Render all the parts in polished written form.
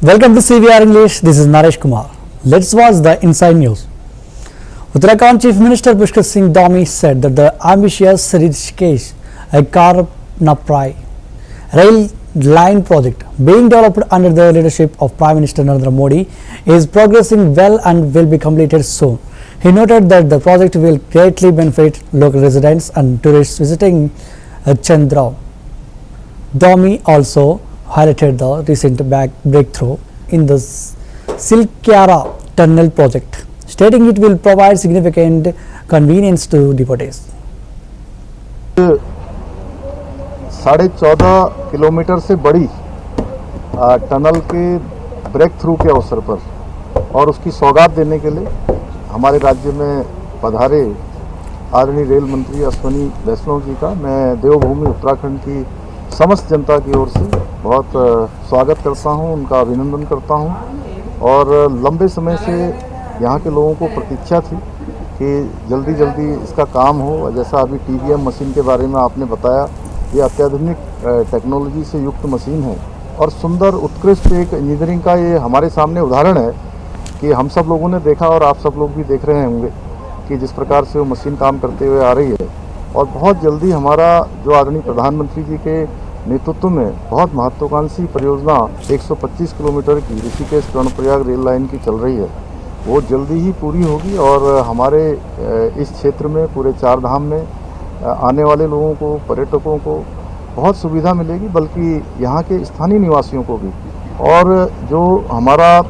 Welcome to CVR English. This is Naresh Kumar. Let's watch the inside news. Uttarakhand Chief Minister Pushkar Singh Dhami said that the ambitious Rishikesh Karnaprai rail line project being developed under the leadership of Prime Minister Narendra Modi is progressing well and will be completed soon. He noted that the project will greatly benefit local residents and tourists visiting Chandrao. Dhami also highlighted the recent breakthrough in the Silkyara tunnel project, stating it will provide significant convenience to devotees. 14.5 kilometre से बड़ी tunnel के break through के अवसर पर और उसकी सौगात देने के लिए हमारे राज्य में पधारे आदरणीय रेल मंत्री अश्विनी वैष्णव जी का मैं देवभूमि उत्तराखंड की समस्त जनता की ओर से बहुत स्वागत करता हूं, उनका अभिनंदन करता हूं। और लंबे समय से यहाँ के लोगों को प्रतीक्षा थी कि जल्दी जल्दी इसका काम हो। जैसा अभी TBM मशीन के बारे में आपने बताया, ये अत्याधुनिक टेक्नोलॉजी से युक्त मशीन है और सुंदर उत्कृष्ट एक इंजीनियरिंग का ये हमारे सामने उदाहरण है कि हम सब लोगों ने देखा और आप सब लोग भी देख रहे होंगे कि जिस प्रकार से वो मशीन काम करते हुए आ रही है। और बहुत जल्दी हमारा जो आदरणीय प्रधानमंत्री जी के नेतृत्व में बहुत महत्वाकांक्षी परियोजना 125 किलोमीटर की ऋषिकेश कर्णप्रयाग रेल लाइन की चल रही है, वो जल्दी ही पूरी होगी और हमारे इस क्षेत्र में पूरे चार धाम में आने वाले लोगों को, पर्यटकों को बहुत सुविधा मिलेगी, बल्कि यहाँ के स्थानीय निवासियों को भी। और जो हमारा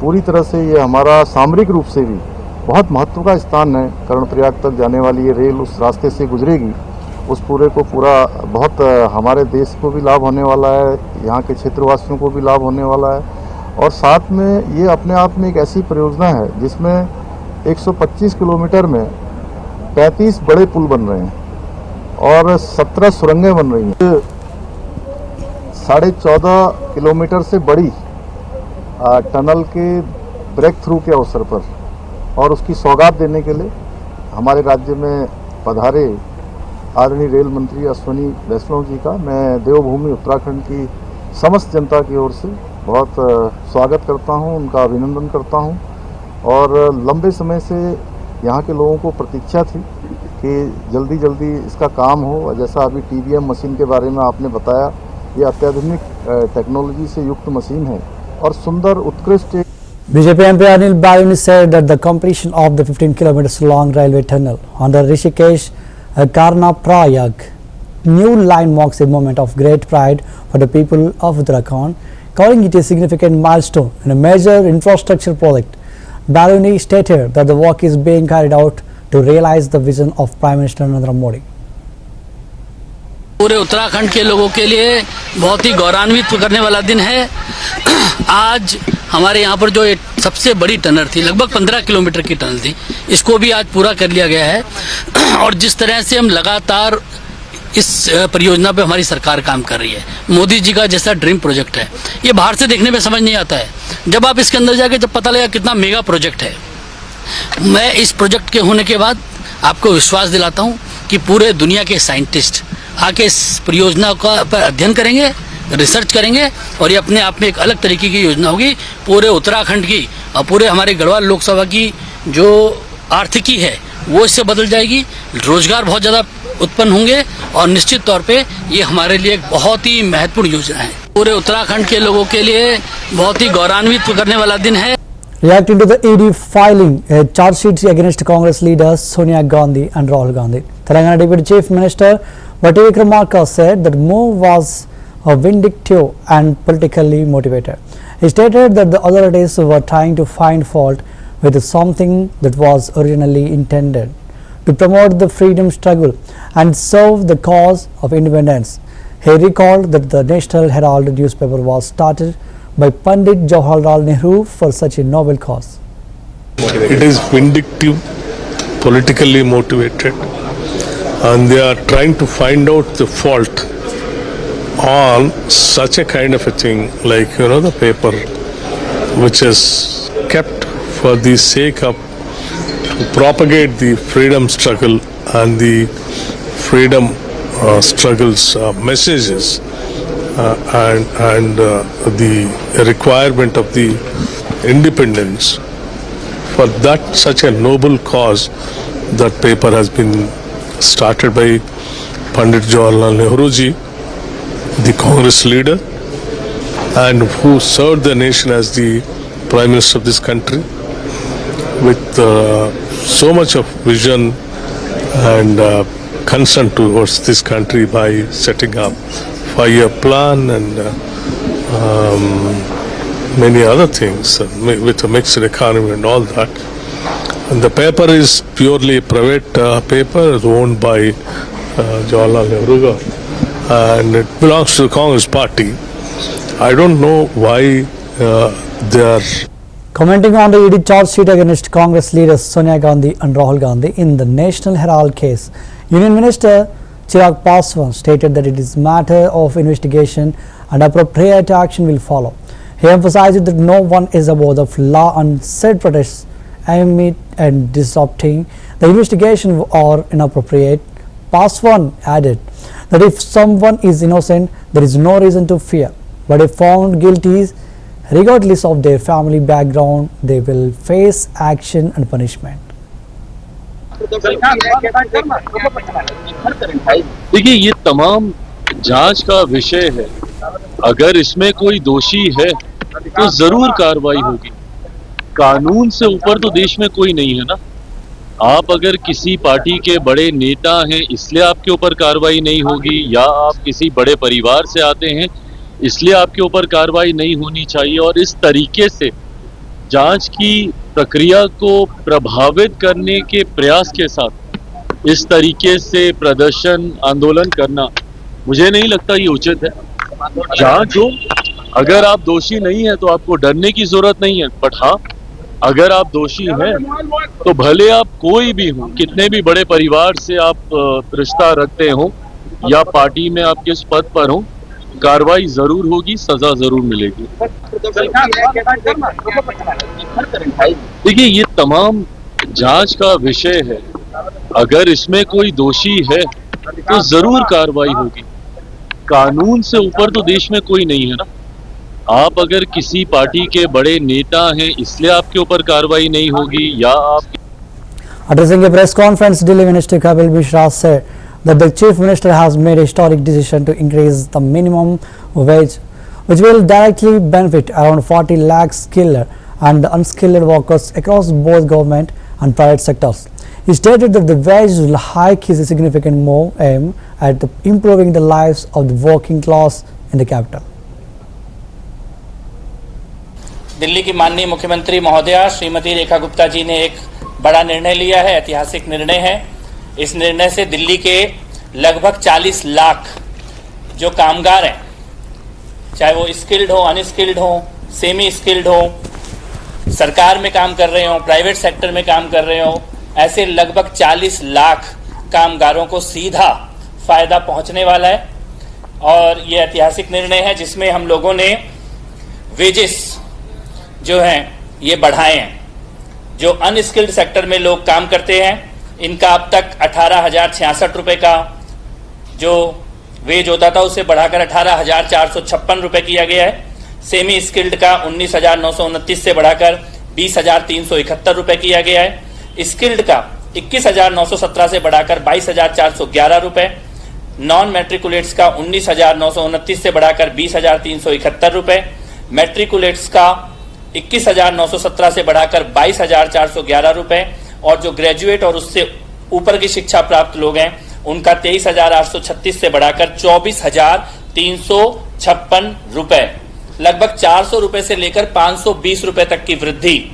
पूरी तरह से ये हमारा सामरिक रूप से भी बहुत महत्व का स्थान है, कर्णप्रयाग तक जाने वाली ये रेल उस रास्ते से गुजरेगी, उस पूरे को पूरा बहुत हमारे देश को भी लाभ होने वाला है, यहाँ के क्षेत्रवासियों को भी लाभ होने वाला है। और साथ में ये अपने आप में एक ऐसी परियोजना है जिसमें 125 किलोमीटर में 35 बड़े पुल बन रहे हैं और 17 सुरंगें बन रही हैं। 14.5 किलोमीटर से बड़ी टनल के ब्रेक थ्रू के अवसर पर और उसकी सौगात देने के लिए हमारे राज्य में पधारे आदरणीय रेल मंत्री अश्विनी वैष्णव जी का मैं देवभूमि उत्तराखंड की समस्त जनता की ओर से बहुत स्वागत करता हूं, उनका अभिनंदन करता हूं। और लंबे समय से यहाँ के लोगों को प्रतीक्षा थी कि जल्दी जल्दी इसका काम हो। जैसा अभी TBM मशीन के बारे में आपने बताया, ये अत्याधुनिक टेक्नोलॉजी से युक्त मशीन है और सुंदर उत्कृष्ट। BJP MP Anil Bayuni said that the completion of the 15 kilometers long railway tunnel on the Rishikesh Karnaprayag new line marks a moment of great pride for the people of Uttarakhand, calling it a significant milestone in a major infrastructure project. Bayuni stated that the work is being carried out to realize the vision of Prime Minister Narendra Modi. पूरे उत्तराखंड के लोगों के लिए बहुत ही गौरवान्वित करने वाला दिन है। आज हमारे यहाँ पर जो एक सबसे बड़ी टनल थी, लगभग 15 किलोमीटर की टनल थी, इसको भी आज पूरा कर लिया गया है। और जिस तरह से हम लगातार इस परियोजना पे हमारी सरकार काम कर रही है, मोदी जी का जैसा ड्रीम प्रोजेक्ट है, ये बाहर से देखने में समझ नहीं आता है। जब आप इसके अंदर जाके जब पता लगा कितना मेगा प्रोजेक्ट है, मैं इस प्रोजेक्ट के होने के बाद आपको विश्वास दिलाता हूँ कि पूरे दुनिया के साइंटिस्ट आके इस परियोजना का पर अध्ययन करेंगे, रिसर्च करेंगे और ये अपने आप में एक अलग तरीके की योजना होगी। पूरे उत्तराखंड की और पूरे हमारे गढ़वाल लोकसभा की जो आर्थिकी है वो इससे बदल जाएगी, रोजगार बहुत ज़्यादा उत्पन्न होंगे और निश्चित तौर पे ये हमारे लिए एक बहुत ही महत्वपूर्ण योजना है। पूरे उत्तराखंड के लोगों के लिए बहुत ही गौरवान्वित करने वाला दिन है। Reacting to the ED filing a charge sheet against Congress leaders Sonia Gandhi and Rahul Gandhi, Telangana Deputy Chief Minister Bhatty Vikramarka said that move was vindictive and politically motivated. He stated that the authorities were trying to find fault with something that was originally intended to promote the freedom struggle and serve the cause of independence. He recalled that the National Herald newspaper was started by Pandit Jawaharlal Nehru for such a noble cause. It is vindictive, politically motivated, and they are trying to find out the fault on such a kind of a thing, like the paper which is kept for the sake of to propagate the freedom struggle and the freedom struggles messages the requirement of the independence. For that, such a noble cause, that paper has been started by Pandit Jawaharlal Nehru ji, the Congress leader, and who served the nation as the Prime Minister of this country, with so much of vision and concern towards this country by setting up 5-year plan and many other things with a mixed economy and all that. And the paper is purely a private paper owned by Jawaharlal Nehru, and it belongs to the Congress party. I don't know why they are. Commenting on the ED charge sheet against Congress leaders Sonia Gandhi and Rahul Gandhi in the National Herald case, Union Minister Chirag Paswan stated that it is a matter of investigation and appropriate action will follow. He emphasized that no one is above the law and said protests amid and disrupting the investigation are inappropriate. Paswan added that if someone is innocent, there is no reason to fear, but if found guilty, regardless of their family background, they will face action and punishment. देखिए, ये तमाम जांच का विषय है। अगर इसमें कोई दोषी है तो जरूर कार्रवाई होगी। कानून से ऊपर तो देश में कोई नहीं है ना। आप अगर किसी पार्टी के बड़े नेता हैं इसलिए आपके ऊपर कार्रवाई नहीं होगी, या आप किसी बड़े परिवार से आते हैं इसलिए आपके ऊपर कार्रवाई नहीं होनी चाहिए। और इस तरीके से जांच की प्रक्रिया को प्रभावित करने के प्रयास के साथ इस तरीके से प्रदर्शन आंदोलन करना मुझे नहीं लगता ये उचित है। जांच हो, अगर आप दोषी नहीं है तो आपको डरने की जरूरत नहीं है, बट हाँ, अगर आप दोषी हैं तो भले आप कोई भी हो, कितने भी बड़े परिवार से आप रिश्ता रखते हो या पार्टी में आप किस पद पर हो, कार्रवाई जरूर होगी, सजा जरूर मिलेगी। देखिए, ये तमाम जांच का विषय है। अगर इसमें कोई दोषी है तो जरूर कार्रवाई होगी। कानून से ऊपर तो देश में कोई नहीं है ना। आप अगर किसी पार्टी के बड़े नेता हैं इसलिए आपके ऊपर कार्रवाई नहीं होगी, या आप Addressing a press conference, Delhi Minister Kapil Mishra said that the Chief Minister has made a historic decision to increase the minimum wage, which will directly benefit around 40 lakh skilled and unskilled workers across both government and private sectors. He stated that the wage hike is a significant move aimed at improving the lives of the working class in the capital. Delhi की माननीय मुख्यमंत्री महोदया श्रीमती रेखा गुप्ता जी ने एक बड़ा निर्णय लिया है, ऐतिहासिक निर्णय है। इस निर्णय से दिल्ली के लगभग 40 लाख जो कामगार हैं, चाहे वो स्किल्ड हो, अनस्किल्ड हो, सेमी स्किल्ड हो, सरकार में काम कर रहे हो, प्राइवेट सेक्टर में काम कर रहे हो, ऐसे लगभग 40 लाख कामगारों को सीधा फायदा पहुंचने वाला है। और ये ऐतिहासिक निर्णय है जिसमें हम लोगों ने वेजेस जो हैं ये बढ़ाए हैं। जो अनस्किल्ड सेक्टर में लोग काम करते हैं इनका अब तक 18,066 रुपये का जो वेज होता था उसे बढ़ाकर 18,456 रुपये किया गया है। सेमी स्किल्ड का 19,929 से बढ़ाकर 20,371 रुपये किया गया है। स्किल्ड का 21,917 से बढ़ाकर 22,411 रुपये, नॉन मैट्रिकुलेट्स का 19,929 से बढ़ाकर 20,371 रुपये, मैट्रिकुलेट्स का 21,917 से बढ़ाकर 22,411 रुपये, और जो ग्रेजुएट और उससे ऊपर की शिक्षा प्राप्त लोग हैं उनका 23,836 से बढ़ाकर 24,356 रुपये, लगभग 400 रुपये से लेकर 520 रुपये तक की वृद्धि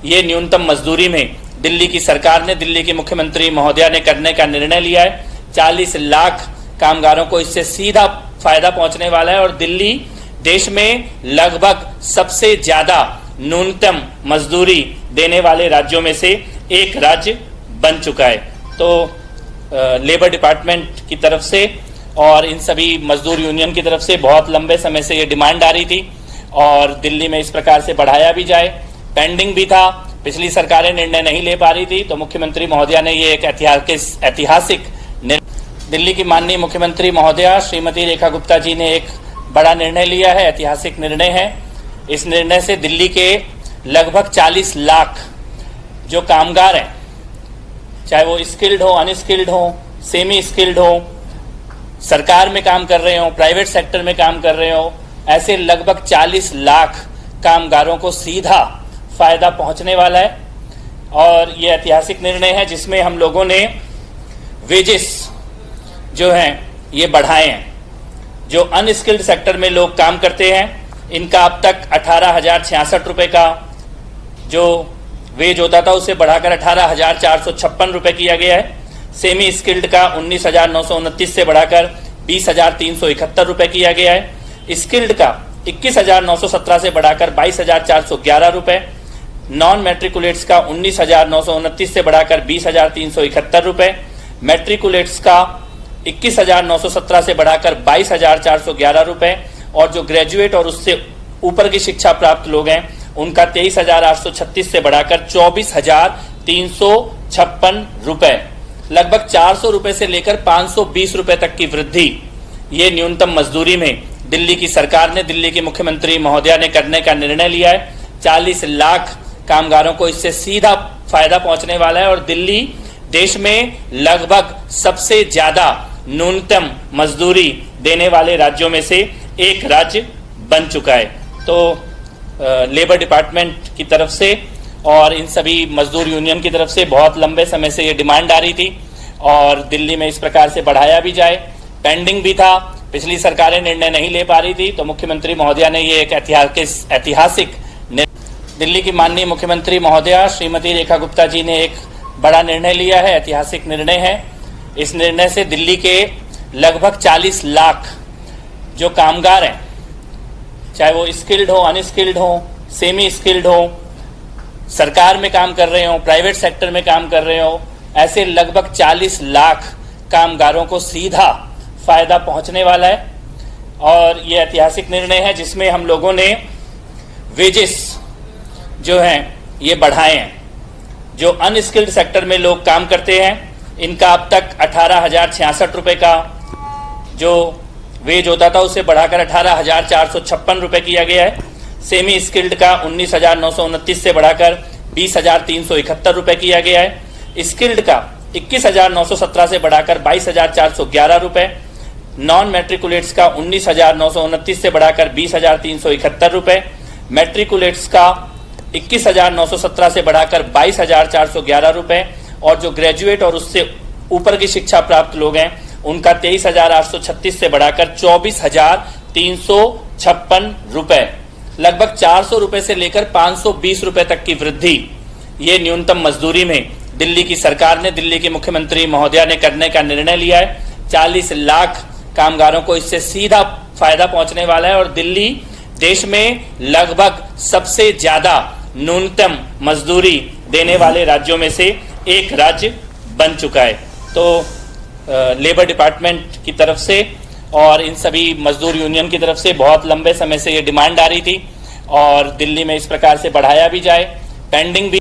ये न्यूनतम मजदूरी में दिल्ली की सरकार ने, दिल्ली की मुख्यमंत्री महोदया ने करने का निर्णय लिया है। 40 लाख कामगारों को इससे सीधा फायदा पहुंचने वाला है और दिल्ली देश में लगभग सबसे ज्यादा न्यूनतम मजदूरी देने वाले राज्यों में से एक राज्य बन चुका है। तो लेबर डिपार्टमेंट की तरफ से और इन सभी मजदूर यूनियन की तरफ से बहुत लंबे समय से ये डिमांड आ रही थी और दिल्ली में इस प्रकार से बढ़ाया भी जाए। पेंडिंग भी था, पिछली सरकारें निर्णय नहीं ले पा रही थी, तो मुख्यमंत्री महोदया ने ये एक ऐतिहासिक दिल्ली की माननीय मुख्यमंत्री महोदया श्रीमती रेखा गुप्ता जी ने एक बड़ा निर्णय लिया है, ऐतिहासिक निर्णय है। इस निर्णय से दिल्ली के लगभग 40 लाख जो कामगार हैं, चाहे वो स्किल्ड हो, अनस्किल्ड हो, सेमी स्किल्ड हो, सरकार में काम कर रहे हो, प्राइवेट सेक्टर में काम कर रहे हो, ऐसे लगभग 40 लाख कामगारों को सीधा फायदा पहुंचने वाला है। और ये ऐतिहासिक निर्णय है जिसमें हम लोगों ने वेजेस जो हैं ये बढ़ाए हैं। जो अनस्किल्ड सेक्टर में लोग काम करते हैं इनका अब तक 18,066 रुपये का जो वेज होता था उसे बढ़ाकर 18,456 रुपये किया गया है। सेमी स्किल्ड का 19,929 से बढ़ाकर 20,371 रुपये किया गया है। स्किल्ड का 21,917 से बढ़ाकर 22,411 रुपये। नॉन मैट्रिकुलेट्स का 19,929 से बढ़ाकर 20,371 रुपये। मैट्रिकुलेट्स का 21,917 से बढ़ाकर 22,411 रुपये। और जो ग्रेजुएट और उससे ऊपर की शिक्षा प्राप्त लोग हैं उनका 23,836 से बढ़ाकर 24,356 रुपये। लगभग 400 रुपये से लेकर 520 रुपये तक की वृद्धि ये न्यूनतम मजदूरी में दिल्ली की सरकार ने, दिल्ली के मुख्यमंत्री महोदया ने करने का निर्णय लिया है। 40 लाख कामगारों को इससे सीधा फायदा पहुंचने वाला है और दिल्ली देश में लगभग सबसे ज्यादा न्यूनतम मजदूरी देने वाले राज्यों में से एक राज्य बन चुका है। तो लेबर डिपार्टमेंट की तरफ से और इन सभी मजदूर यूनियन की तरफ से बहुत लंबे समय से ये डिमांड आ रही थी और दिल्ली में इस प्रकार से बढ़ाया भी जाए। पेंडिंग भी था, पिछली सरकारें निर्णय नहीं ले पा रही थी, तो मुख्यमंत्री महोदया ने ये एक ऐतिहासिक दिल्ली की माननीय मुख्यमंत्री महोदया श्रीमती रेखा गुप्ता जी ने एक बड़ा निर्णय लिया है, ऐतिहासिक निर्णय है। इस निर्णय से दिल्ली के लगभग 40 लाख जो कामगार हैं, चाहे वो स्किल्ड हो, अनस्किल्ड हो, सेमी स्किल्ड हो, सरकार में काम कर रहे हो, प्राइवेट सेक्टर में काम कर रहे हो, ऐसे लगभग 40 लाख कामगारों को सीधा फायदा पहुंचने वाला है। और ये ऐतिहासिक निर्णय है जिसमें हम लोगों ने वेजेस जो हैं ये बढ़ाए हैं। जो अनस्किल्ड सेक्टर में लोग काम करते हैं इनका अब तक 18,066 रुपये का जो वेज होता था उसे बढ़ाकर 18,456 रुपये किया गया है। सेमी स्किल्ड का 19,929 से बढ़ाकर 20,371 रुपये किया गया है। स्किल्ड का 21,917 से बढ़ाकर 22,411 रुपये। नॉन मैट्रिकुलेट्स का 19,929 से बढ़ाकर 20,371 रुपये। मैट्रिकुलेट्स का 21,917 से बढ़ाकर 22,411 रुपये। और जो ग्रेजुएट और उससे ऊपर की शिक्षा प्राप्त लोग हैं उनका 23,836 से बढ़ाकर 24,356 रुपये। लगभग 400 रुपये से लेकर 520 रुपये तक की वृद्धि ये न्यूनतम मजदूरी में दिल्ली की सरकार ने, दिल्ली के मुख्यमंत्री महोदया ने करने का निर्णय लिया है। 40 लाख कामगारों को इससे सीधा फायदा पहुंचने वाला है और दिल्ली देश में लगभग सबसे ज्यादा न्यूनतम मजदूरी देने वाले राज्यों में से एक राज्य बन चुका है। तो लेबर डिपार्टमेंट की तरफ से और इन सभी मजदूर यूनियन की तरफ से बहुत लंबे समय से ये डिमांड आ रही थी और दिल्ली में इस प्रकार से बढ़ाया भी जाए। पेंडिंग भी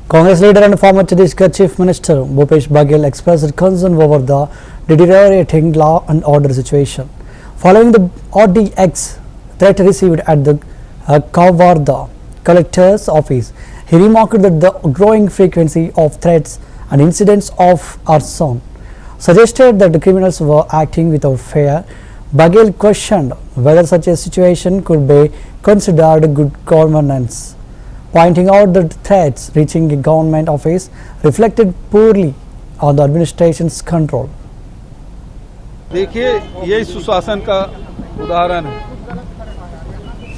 Congress leader and former Chhattisgarh Chief Minister Bhupesh Baghel expressed concern over the deteriorating law and order situation following the RDX threat received at the Kawarda collector's office. He remarked that the growing frequency of threats and incidents of arson suggested that the criminals were acting without fear. Baghel questioned whether such a situation could be considered good governance, pointing out that threats reaching a government office reflected poorly on the administration's control. देखिए, यही सुशासन का उदाहरण है।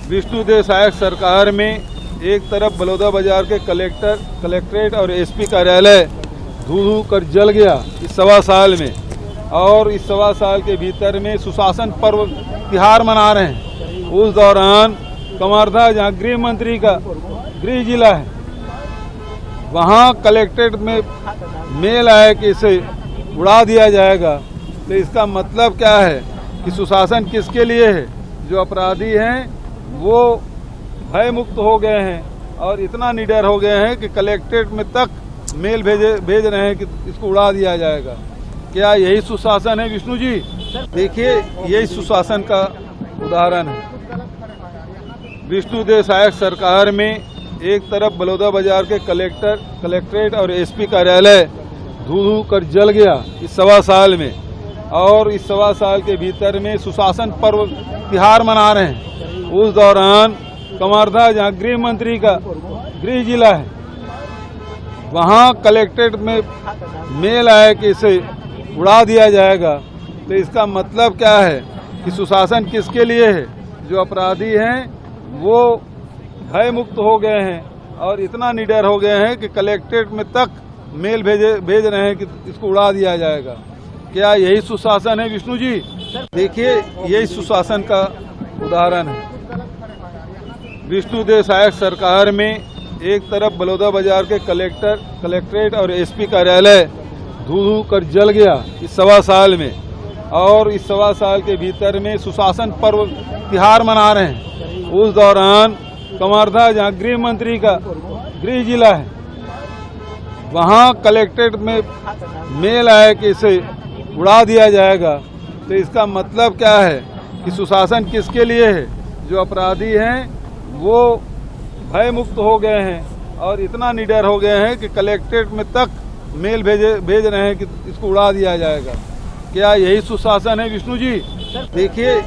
विष्णुदेव सहायक सरकार में एक तरफ बलौदा बाजार के कलेक्ट्रेट और एसपी कार्यालय धू कर जल गया इस 1.25 साल में, और इस 1.25 साल के भीतर में सुशासन पर्व तिहार मना रहे हैं। उस दौरान कमारधा, जहाँ गृह मंत्री का गृह जिला है, वहाँ कलेक्ट्रेट में मेल आया कि इसे उड़ा दिया जाएगा। तो इसका मतलब क्या है कि सुशासन किसके लिए है? जो अपराधी हैं वो भय मुक्त हो गए हैं और इतना निडर हो गए हैं कि कलेक्ट्रेट में तक मेल भेज रहे हैं कि इसको उड़ा दिया जाएगा। क्या यही सुशासन है विष्णु जी? देखिए, यही सुशासन का उदाहरण है। विष्णुदेव सहायक सरकार में एक तरफ बलौदा बाजार के कलेक्ट्रेट और एसपी कार्यालय धू कर जल गया इस सवा साल में, और इस सवा साल के भीतर में सुशासन पर्व तिहार मना रहे हैं। उस दौरान कमारधा, जहाँ गृह मंत्री का गृह जिला है, वहाँ कलेक्ट्रेट में मेल आया कि इसे उड़ा दिया जाएगा। तो इसका मतलब क्या है कि सुशासन किसके लिए है? जो अपराधी हैं वो भय मुक्त हो गए हैं और इतना निडर हो गए हैं कि कलेक्ट्रेट में तक मेल भेज रहे हैं कि इसको उड़ा दिया जाएगा। क्या यही सुशासन है विष्णु जी? देखिए, यही सुशासन का उदाहरण है। विष्णुदेव सहायक सरकार में एक तरफ बलौदा बाजार के कलेक्ट्रेट और एसपी कार्यालय धू कर जल गया इस सवा साल में, और इस सवा साल के भीतर में सुशासन पर्व तिहार मना रहे हैं। उस दौरान कमारधा, जहाँ गृह मंत्री का गृह जिला है, वहाँ कलेक्ट्रेट में मेल आया कि इसे उड़ा दिया जाएगा। तो इसका मतलब क्या है कि सुशासन किसके लिए है? जो अपराधी हैं वो भय मुक्त हो गए हैं और इतना निडर हो गए हैं कि कलेक्ट्रेट में तक मेल भेज रहे हैं कि इसको उड़ा दिया जाएगा। क्या यही सुशासन है विष्णु जी? देखिए,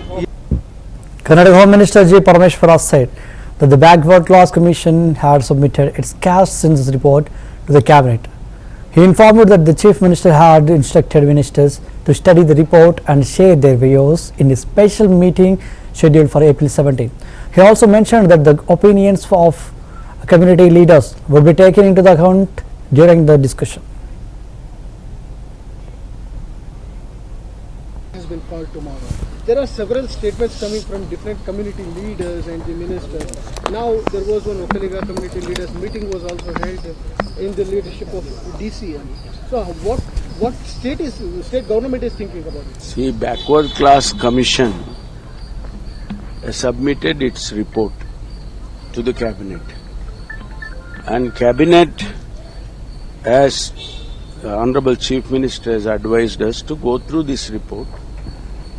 Karnataka Home Minister G. Parameshwara said that the Backward Class Commission had submitted its caste census report to the cabinet. He informed that the Chief Minister had instructed ministers to study the report and share their views in a special meeting scheduled for April 17. He also mentioned that the opinions of community leaders will be taken into the account during the discussion. Has been called tomorrow. There are several statements coming from different community leaders and the ministers. Now there was one Okaliga community leaders meeting was also held in the leadership of DCM. So what state government is thinking about it? See, Backward Class Commission has submitted its report to the cabinet, and cabinet, as the Honorable Chief Minister has advised us to go through this report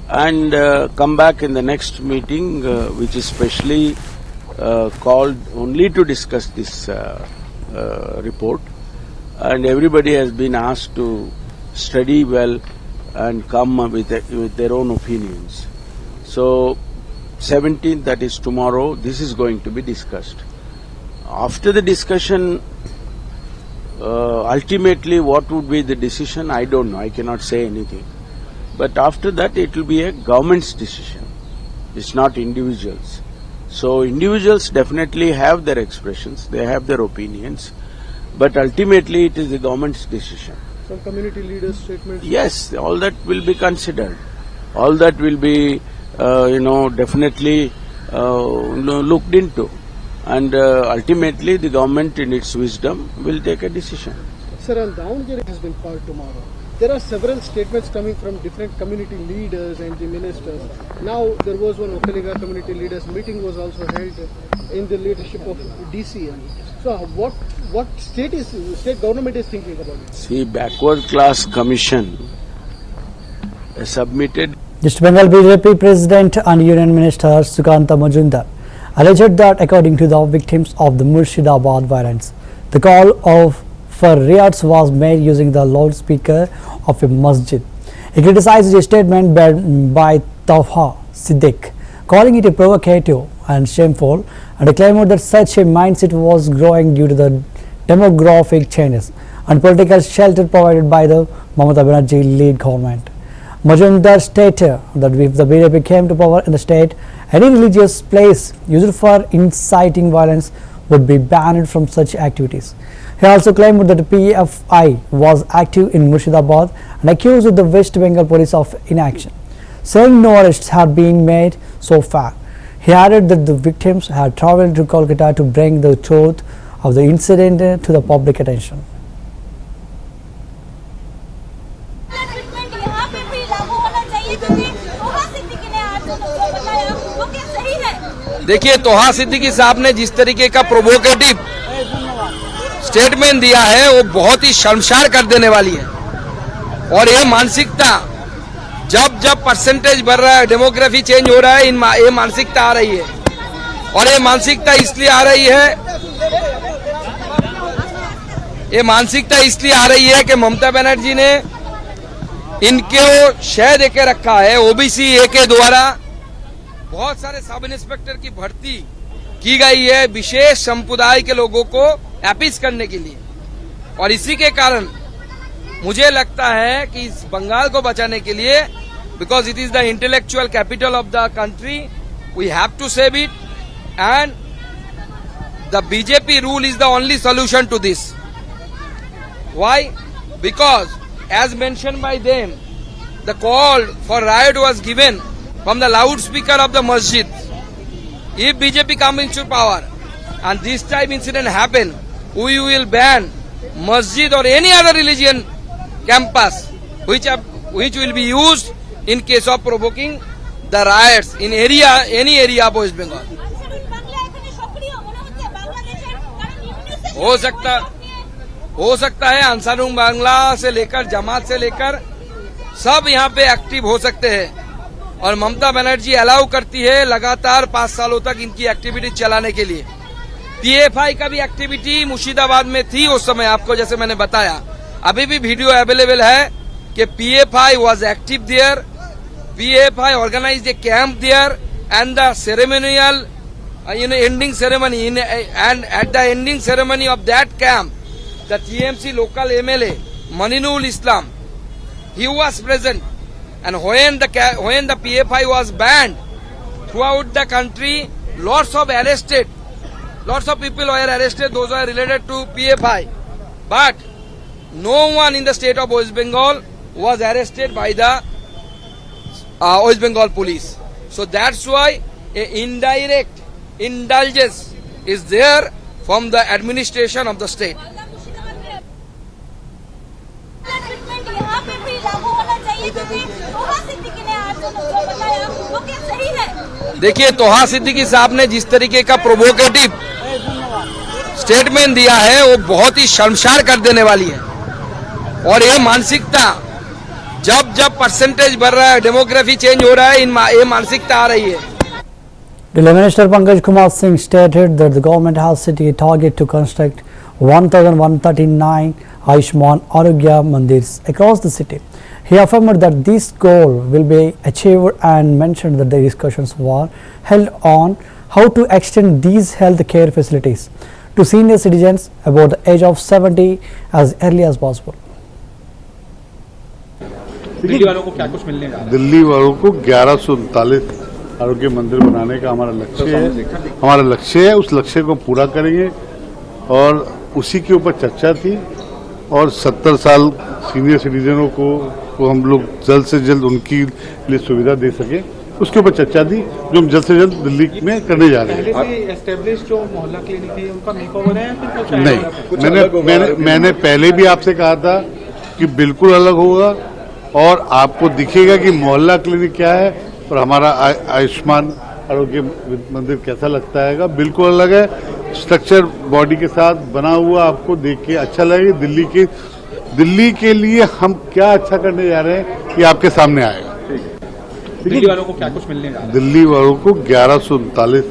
and come back in the next meeting, which is specially called only to discuss this report, and everybody has been asked to study well and come with their own opinions. So 17th, that is tomorrow, this is going to be discussed. After the discussion, ultimately what would be the decision, I don't know, I cannot say anything. But after that, it will be a government's decision. It's not individuals. So individuals definitely have their expressions, they have their opinions, but ultimately it is the government's decision. Some community leaders' statements? Yes, all that will be considered. All that will be, definitely looked into. And ultimately the government in its wisdom will take a decision. Sir, and Davangere has been called tomorrow. There are several statements coming from different community leaders and the ministers. Now there was one Okaliga community leaders meeting was also held in the leadership of DCM. So what state government is thinking about it? See, Backward Class Commission has submitted. West Bengal BJP President and Union Minister Sukanta Majumdar alleged that according to the victims of the Murshidabad violence, the call for riots was made using the loudspeaker of a masjid. He criticized a statement by Taha Siddique, calling it a provocative and shameful, and claimed that such a mindset was growing due to the demographic changes and political shelter provided by the Mamata Banerjee-led government. Majumdar stated that if the BJP came to power in the state, any religious place used for inciting violence would be banned from such activities. He also claimed that the PFI was active in Murshidabad and accused the West Bengal police of inaction, saying no arrests had been made so far. He added that the victims had travelled to Kolkata to bring the truth of the incident to the public attention. देखिए, तोहा सिद्दीकी साहब ने जिस तरीके का provocative statement दिया है वो बहुत ही शर्मसार कर देने वाली है, और यह मानसिकता जब जब परसेंटेज बढ़ रहा है, डेमोग्राफी चेंज हो रहा है, ये मानसिकता आ रही है। और ये मानसिकता इसलिए आ रही है, कि ममता बनर्जी ने इनको शय देके रखा है। ओबीसी ए के द्वारा बहुत सारे सब इंस्पेक्टर की भर्ती की गई है विशेष समुदाय के लोगों को अपीज करने के लिए। और इसी के कारण मुझे लगता है कि इस बंगाल को बचाने के लिए, because it is the intellectual capital of the country, we have to save it, and the BJP rule is the only solution to this. Why? Because as mentioned by them, the call for riot was given from the loudspeaker of the masjid. If BJP comes into power and this type incident happen, we will ban masjid or any other religion campus which will be used in case of provoking the riots in any area of West Bengal. हो सकता है अंसारुल बांग्ला से लेकर जमात से लेकर सब यहाँ पे एक्टिव हो सकते हैं। और ममता बनर्जी अलाउ करती है लगातार 5 सालों तक इनकी एक्टिविटी चलाने के लिए। पीएफआई का भी एक्टिविटी मुर्शिदाबाद में थी उस समय, आपको जैसे मैंने बताया। अभी भी वीडियो अवेलेबल है कि PFI was active there, PFI organized a camp there, and the ceremonial ending ceremony and at the ending ceremony of that camp, the TMC local MLA Maninul Islam, he was present, and when the PFI was banned throughout the country, lots of people were arrested, those were related to PFI, but no one in the state of West Bengal was arrested by the West Bengal police. So that's why a indirect indulgence is there from the administration of the state. देखिए, तोहा सिद्दीकी साहब ने जिस तरीके का provocative statement दिया है वो बहुत ही शर्मसार कर देने वाली है। और ये मानसिकता जब जब परसेंटेज बढ़ रहा है, डेमोग्राफी चेंज हो रहा है, ये मानसिकता आ रही है। Railway Minister Pankaj Kumar Singh stated that the government has set a target to construct 1,139 Ayushman Arogya Mandirs across the city. He affirmed that this goal will be achieved and mentioned that the discussions were held on how to extend these health care facilities to senior citizens above the age of 70 as early as possible. Delhi वालों को क्या कुछ मिलने जा रहा है? दिल्ली वालों को 1139 आरोग्य मंदिर बनाने का हमारा लक्ष्य है। उस लक्ष्य को पूरा करेंगे और उसी के ऊपर चर्चा थी। और 70 साल सीनियर सिटीजनों को हम लोग जल्द से जल्द उनकी लिए सुविधा दे सके, उसके ऊपर चर्चा थी, जो हम जल्द से जल्द दिल्ली में करने जा रहे हैं। पहले से एस्टेब्लिश जो मोहल्ला क्लिनिक है उनका मेकओवर है या फिर नहीं, मैंने पहले भी आपसे कहा था कि बिल्कुल अलग होगा और आपको दिखेगा कि मोहल्ला क्लिनिक क्या है और हमारा आयुष्मान आरोग्य मंदिर कैसा लगता है। बिल्कुल अलग है, स्ट्रक्चर बॉडी के साथ बना हुआ, आपको देख के अच्छा लगेगा। दिल्ली के लिए हम क्या अच्छा करने जा रहे हैं ये आपके सामने आएगा। दिल्ली वालों को क्या कुछ मिलने जा रहा है? दिल्ली वालों को 1139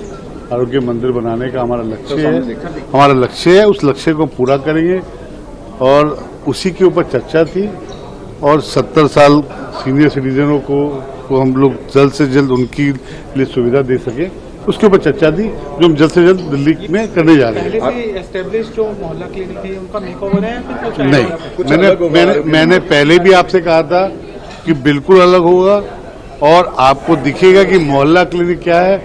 आरोग्य मंदिर बनाने का हमारा लक्ष्य है। उस लक्ष्य को पूरा करेंगे और उसी के ऊपर चर्चा थी। और 70 साल सीनियर सिटीजनों को हम लोग जल्द से जल्द उनकी लिए सुविधा दे सके, उसके ऊपर चर्चा थी, जो हम जल्द से जल्द दिल्ली में करने जा रहे हैं। पहले से एस्टेब्लिश जो मोहल्ला क्लिनिक है उनका मेकओवर है या फिर नहीं, मैंने पहले भी आपसे कहा था कि बिल्कुल अलग होगा और आपको दिखेगा कि मोहल्ला क्लिनिक क्या है।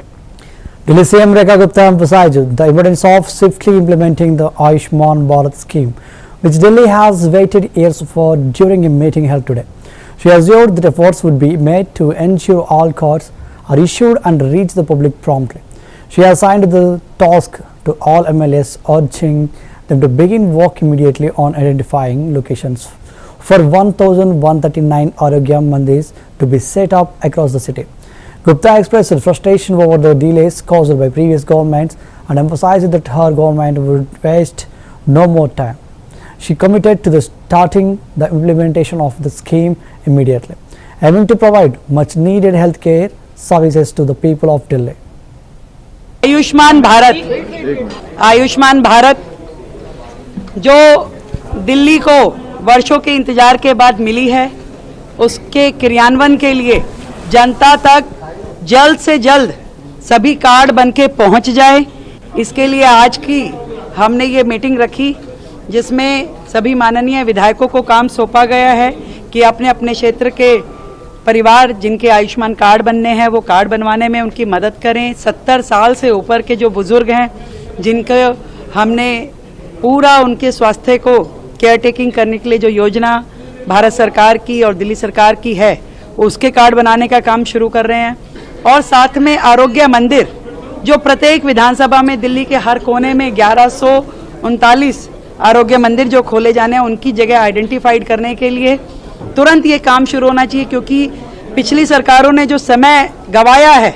Delhi CM Rekha Gupta emphasized the importance of swiftly implementing the Ayushman Bharat scheme, which Delhi has waited years for during a meeting held today. She assured that efforts would be made to ensure all cards are issued and reach the public promptly. She assigned the task to all MLAs, urging them to begin work immediately on identifying locations for 1,139 Arogya Mandirs to be set up across the city. Gupta expressed frustration over the delays caused by previous governments and emphasized that her government would waste no more time. She committed to starting the implementation of the scheme immediately, aiming to provide much needed healthcare services to the people of Delhi. Ayushman Bharat जो दिल्ली को वर्षों के इंतजार के बाद मिली है, उसके क्रियान्वयन के लिए जनता तक जल्द से जल्द सभी कार्ड बनके पहुंच जाए, इसके लिए आज की हमने ये मीटिंग रखी, जिसमें सभी माननीय विधायकों को काम सौंपा गया है कि अपने अपने क्षेत्र के परिवार जिनके आयुष्मान कार्ड बनने हैं वो कार्ड बनवाने में उनकी मदद करें। 70 साल से ऊपर के जो बुजुर्ग हैं, जिनको हमने पूरा उनके स्वास्थ्य को केयर टेकिंग करने के लिए जो योजना भारत सरकार की और दिल्ली सरकार की है, उसके कार्ड बनाने का काम शुरू कर रहे हैं। और साथ में आरोग्य मंदिर जो प्रत्येक विधानसभा में दिल्ली के हर कोने में 1139 आरोग्य मंदिर जो खोले जाने हैं, उनकी जगह आइडेंटिफाइड करने के लिए तुरंत ये काम शुरू होना चाहिए, क्योंकि पिछली सरकारों ने जो समय गंवाया है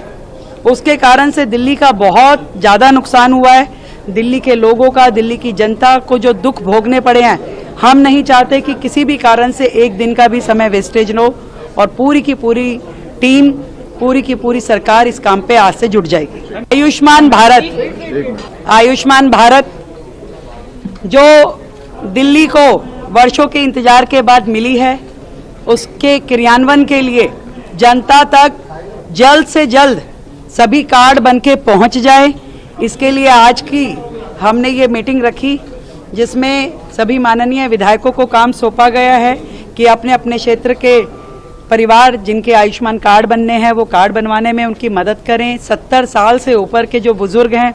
उसके कारण से दिल्ली का बहुत ज़्यादा नुकसान हुआ है। दिल्ली के लोगों का, दिल्ली की जनता को जो दुख भोगने पड़े हैं, हम नहीं चाहते कि किसी भी कारण से एक दिन का भी समय वेस्टेज न हो। और पूरी की पूरी टीम, पूरी की पूरी सरकार इस काम पे आज से जुट जाएगी। आयुष्मान भारत जो दिल्ली को वर्षों के इंतजार के बाद मिली है, उसके क्रियान्वयन के लिए जनता तक जल्द से जल्द सभी कार्ड बनके पहुंच जाए, इसके लिए आज की हमने ये मीटिंग रखी, जिसमें सभी माननीय विधायकों को काम सौंपा गया है कि अपने अपने क्षेत्र के परिवार जिनके आयुष्मान कार्ड बनने हैं वो कार्ड बनवाने में उनकी मदद करें। 70 साल से ऊपर के जो बुजुर्ग हैं,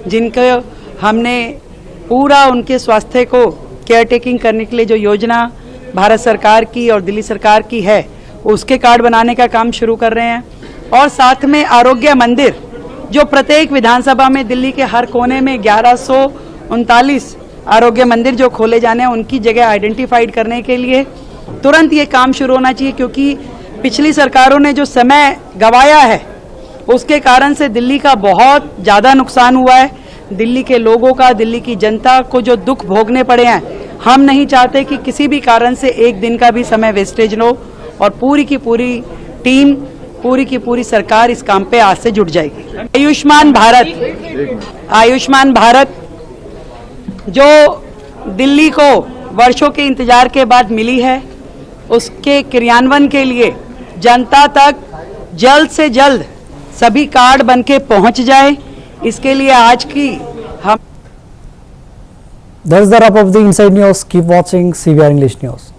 जिनको हमने पूरा उनके स्वास्थ्य को केयर टेकिंग करने के लिए जो योजना भारत सरकार की और दिल्ली सरकार की है, उसके कार्ड बनाने का काम शुरू कर रहे हैं। और साथ में आरोग्य मंदिर जो प्रत्येक विधानसभा में दिल्ली के हर कोने में 1139 आरोग्य मंदिर जो खोले जाने हैं, उनकी जगह आइडेंटिफाइड करने के लिए तुरंत ये काम शुरू होना चाहिए, क्योंकि पिछली सरकारों ने जो समय गंवाया है उसके कारण से दिल्ली का बहुत ज़्यादा नुकसान हुआ है। दिल्ली के लोगों का, दिल्ली की जनता को जो दुख भोगने पड़े हैं, हम नहीं चाहते कि किसी भी कारण से एक दिन का भी समय वेस्टेज न हो। और पूरी की पूरी टीम, पूरी की पूरी सरकार इस काम पे आज से जुट जाएगी। आयुष्मान भारत जो दिल्ली को वर्षों के इंतजार के बाद मिली है, उसके क्रियान्वयन के लिए जनता तक जल्द से जल्द सभी कार्ड बनके पहुंच जाए, इसके लिए आज की हम That's the wrap of the Inside News. Keep watching CBR English News.